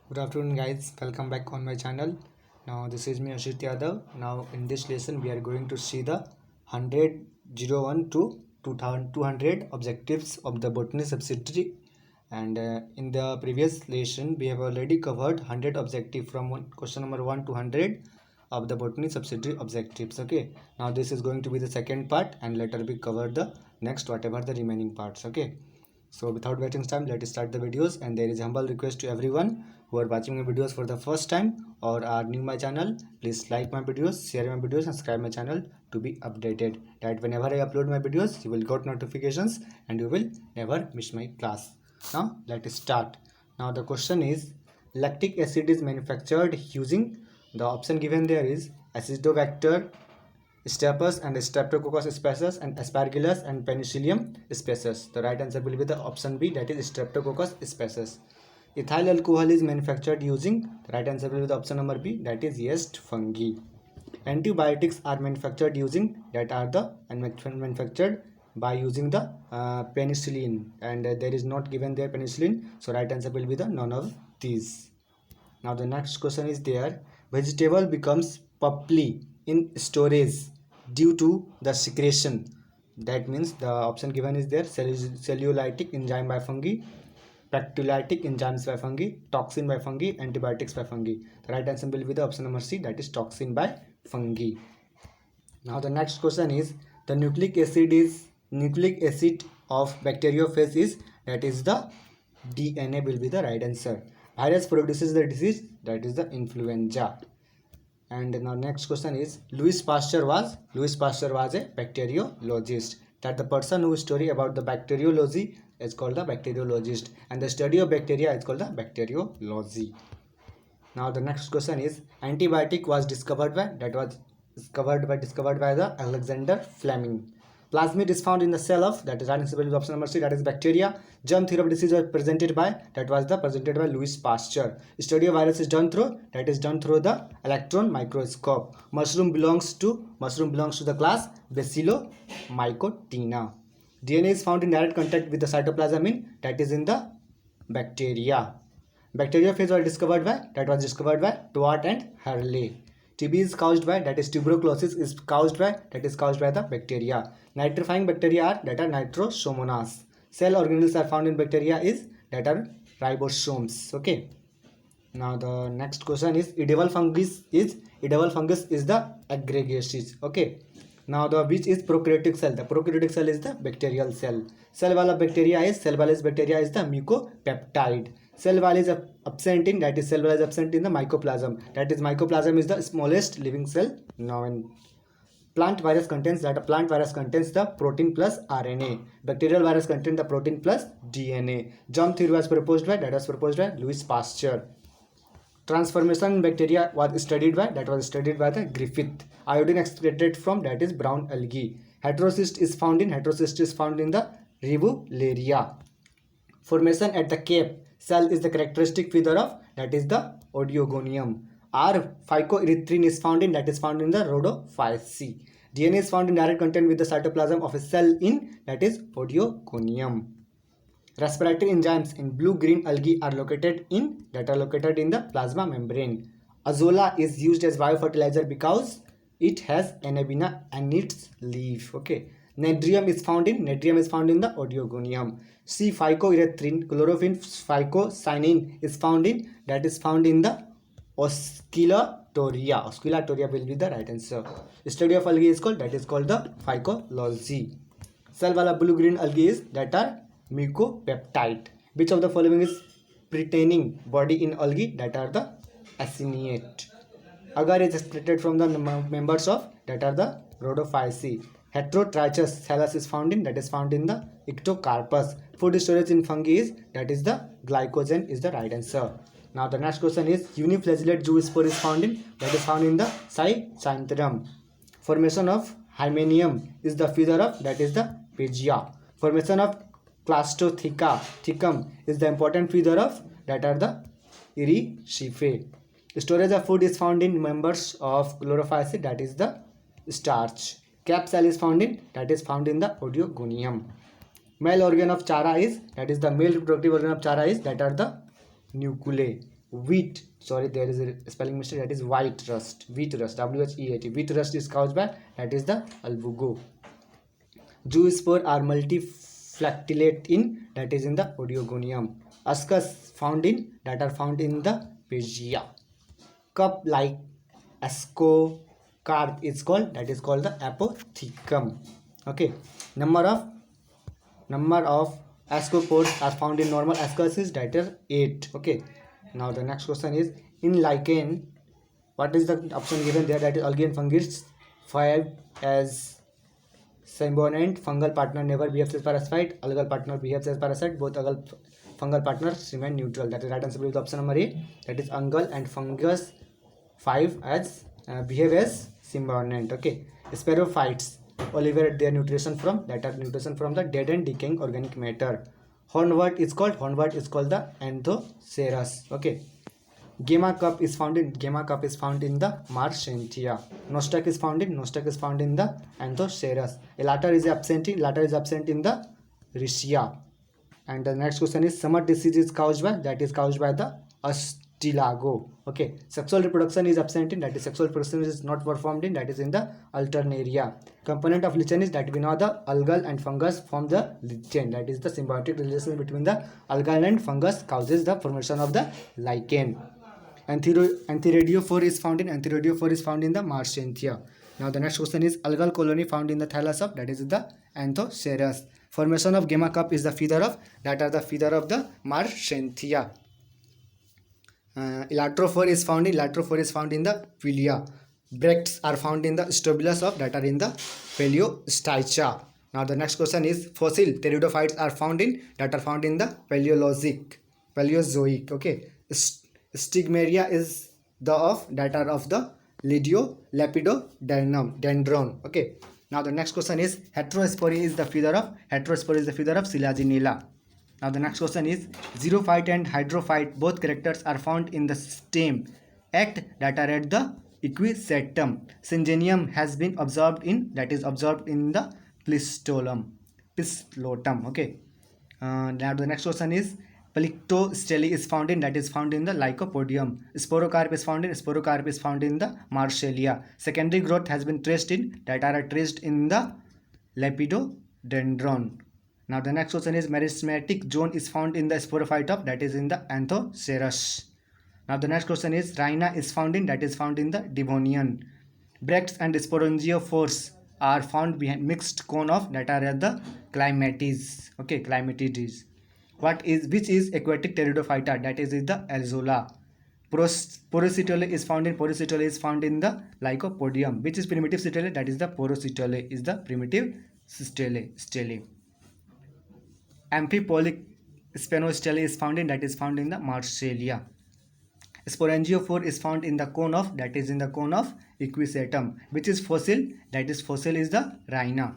Good afternoon guys, welcome back on my channel. Now this is me Ashit Yadav. Now in this lesson we are going to see the 101 to 2200 objectives of the botany subsidiary, and in the previous lesson we have already covered 100 objective from question number 1 to 100 of the botany subsidiary objectives. Okay, now this is going to be the second part, and later we cover the next whatever the remaining parts. Okay, so without wasting time, let's start the videos. And there is a humble request to everyone who are watching my videos for the first time or are new my channel. Please like my videos, share my videos, and subscribe my channel to be updated. That whenever I upload my videos, you will get notifications and you will never miss my class. Now let's start. Now the question is, lactic acid is manufactured using the option given there is Acidobacter, Stapes and Streptococcus species and Aspergillus and Penicillium species. The right answer will be the option B, that is Streptococcus species. Ethyl alcohol is manufactured using, the right answer will be the option number B, that is yeast fungi. Antibiotics are manufactured using, that are the manufactured by using the penicillin, and there is not given there penicillin, so right answer will be the none of these. Now the next question is there, vegetable becomes pulpy in storage due to the secretion. That means the option given is there, cellulitic enzyme by fungi, pectolytic enzymes by fungi, toxin by fungi, antibiotics by fungi. The right answer will be the option number C, that is toxin by fungi. Now the next question is, the nucleic acid of bacteriophage is, that is the DNA will be the right answer. Virus produces the disease, that is the influenza. And now next question is, Louis Pasteur was a bacteriologist. That the person who study about the bacteriology is called the bacteriologist, and the study of bacteria is called the bacteriology. Now the next question is, antibiotic was discovered by, that was discovered by the Alexander Fleming. Plasmid is found in the cell of, that is option number C, that is bacteria. Germ theory of disease was presented by, presented by Louis Pasteur. Study of virus is done through, the electron microscope. Mushroom belongs to the class Bacillomycotina. DNA is found in direct contact with the cytoplasm in, that is in the bacteria. Bacteriophage was discovered by, Twart and Hurley. TB is caused by, that is tuberculosis is caused by, the bacteria. Nitrifying bacteria are, that are nitrosomonas. Cell organelles are found in bacteria is, that are ribosomes. Okay. Now the next question is, edible fungus is the aggregaceous. Okay. Now the which is prokaryotic cell? The prokaryotic cell is the bacterial cell. Cell wall bacteria is the mucopeptide. Cell wall is absent in, that is cell wall is absent in the mycoplasm. That is mycoplasm is the smallest living cell. Now in plant virus contains, the protein plus RNA. Bacterial virus contains the protein plus DNA. Germ theory was proposed by, Louis Pasteur. Transformation in bacteria was studied by, the Griffith. Iodine extracted from, that is brown algae. Heterocyst is found in the Rivularia. Formation at the cape cell is the characteristic feature of, that is the Odeogonium. R phycoerythrin is found in, the Rhodophyceae. DNA is found in direct contact with the cytoplasm of a cell in, that is Odeogonium. Respiratory enzymes in blue-green algae are located in, the plasma membrane. Azolla is used as biofertilizer because it has anabina in its leaf. Okay. Nadrium is found in the Odeogonium. C phycoerythrin, chlorophyll phycocyanin is found in, the Oscillatoria. Oscillatoria will be the right answer. Study of algae is called, the phycology. Cell wala blue-green algae is, that are mucopeptide. Which of the following is pertaining body in algae? That are the acineate. Agar is excreted from the members of, that are the Rhodophyceae. Heterotrichous thallus is found in, the Ectocarpus. Food storage in fungi is, that is the glycogen is the right answer. Now the next question is, uniflagellate zoospore is found in, the Cycynthrum. Formation of Hymenaeum is the feature of, that is the Pygia. Formation of Clastothecum is the important feature of, that are the Ericeae. Storage of food is found in members of Chlorophyceae, that is the starch. Cap cell is found in, the Odeogonium. Male organ of Chara is, the male reproductive organ of Chara is, that are the nucleus. wheat, sorry, there is a spelling mistake, that is white rust, wheat rust, WHEAT. Wheat rust is caused by, that is the albugo. Zoospore are multiflagellate in, that is in the Odeogonium. Ascus found in, that are found in the Pegia. Cup like ascocarp is called, that is called the apothecum. Okay, number of ascospores are found in normal ascus is, that is 8. Okay, now the next question is, in lichen, what is the option given there, that is algae and fungus 5 as symbionent, fungal partner never behaves as parasite, algal partner behaves as parasite, both algal fungal partners remain neutral. That is right answer will be option number A, that is algal and fungus 5 as behave as symbionent. Okay, spirophytes alleviate their nutrition from, that are nutrition from the dead and decaying organic matter. Hornwort is called the Anthocerus. Okay, Gamma cup is found in, the Marchantia. Nostoc is found in, the Anthocerus. Latter is absent in, the Riccia. And the next question is, summer disease is caused by, that is caused by the Astilago. Okay, sexual reproduction is absent in, that is sexual reproduction is not performed in, that is in the Alternaria. Component of lichen is, that we know the algal and fungus form the lichen, that is the symbiotic relation between the algal and fungus causes the formation of the lichen. Antheridiophoreus is found in, the Marchantia. Now the next question is, algal colony found in the thallus of, that is the Anthocerus. Formation of gamma cup is the feeder of, that are the feeder of the Marchantia. Elatrophore is found in, the Pilia. Bracts are found in the stobulus of, that are in the Paleostycha. Now the next question is, fossil pteridophytes are found in, that are found in the Paleozoic. Okay, Stigmaria is the of, that are of the Lepidodendron. Okay, now the next question is, heterospory is the feeder of, Selaginella. Now the next question is, xerophyte and hydrophyte, both characters are found in the stem act, that are at the equisetum. Syngenium has been observed in, that is observed in the Pistotum. Okay, now the next question is, Plectostele is found in, that is found in the Lycopodium. Sporocarp is found in, the Marshallea. Secondary growth has been traced in, that are traced in the Lepidodendron. Now the next question is, meristematic zone is found in the sporophyte of, that is in the Anthocerus. Now the next question is, rhina is found in, that is found in the Devonian. Bracts and sporangiophores are found behind mixed cone of, that are at the Climatids. Okay, Climatids. Which is aquatic pteridophyta, that is the Alzola. Porositole is found in, the Lycopodium. Which is primitive stele, that is the Porositole is the primitive stele. Amphipolic Spenostele is found in, that is found in the Marshallea. Sporangiophore is found in the cone of, that is in the cone of equisetum. Which is fossil, that is fossil is the rhina.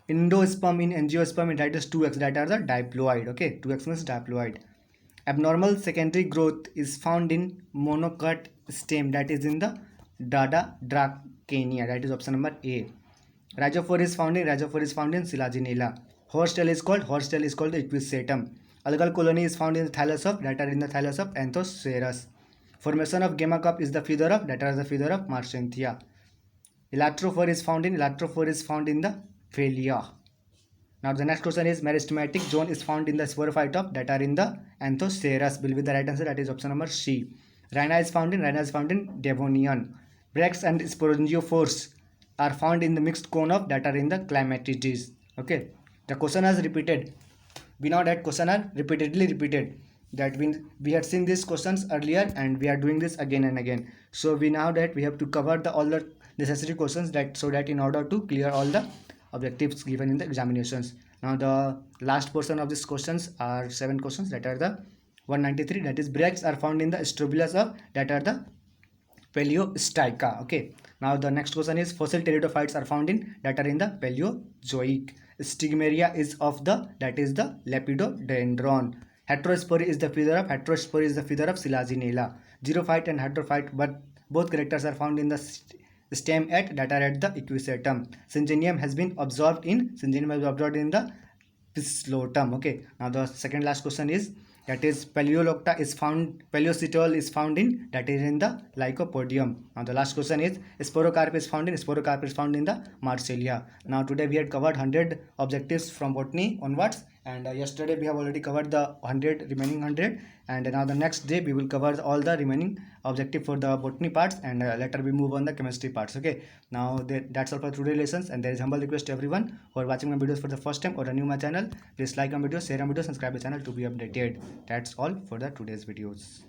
Endosperm in angiosperm, that is 2x, that are the diploid. Okay, 2x means diploid. Abnormal secondary growth is found in monocot stem, that is in the Dracania, that is option number A. Rhizophore is found in, Selaginella. Horsetail is called, the equisetum. Algal colony is found in the thallus of, that are in the thallus of Anthocerus. Formation of gamma cup is the feeder of, that are the feeder of Marchantia. Elatrophore is found in, the Phalia. Now the next question is, meristematic zone is found in the sporophyte of, that are in the Anthocerus. Will be the right answer, that is option number C. Rhina is found in, Devonian. Bracts and sporangiophores are found in the mixed cone of, that are in the Climatids. Okay, the question has repeated. We know that question are repeatedly repeated, that we had seen these questions earlier and we are doing this again and again. So we know that we have to cover all the necessary questions, that so that in order to clear all the objectives given in the examinations. Now the last portion of these questions are 7 questions, that are the 193, that is bracts are found in the strobulus of, that are the Paleostycha. Okay, now the next question is, fossil pteridophytes are found in, that are in the Paleozoic. Stigmaria is of the, that is the Lepidodendron. Heterospory is the feeder of, Selaginella. Xerophyte and hydrophyte, but both characters are found in the stem at, that are at the equisetum. Syngenium has been observed in, the Pistotum. Okay, now the second last question is, that is Paleolocta is found, Paleocitol is found in, that is in the Lycopodium. Now the last question is Sporocarp is found in the Marsilea. Now today we had covered 100 objectives from botany onwards, and yesterday we have already covered the remaining 100, and now the next day we will cover all the remaining objective for the botany parts, and later we move on the chemistry parts. Okay, now that's all for today's lessons, and there is humble request to everyone who are watching my videos for the first time or are new my channel, please like my video, share my video, subscribe my channel to be updated. That's all for the today's videos.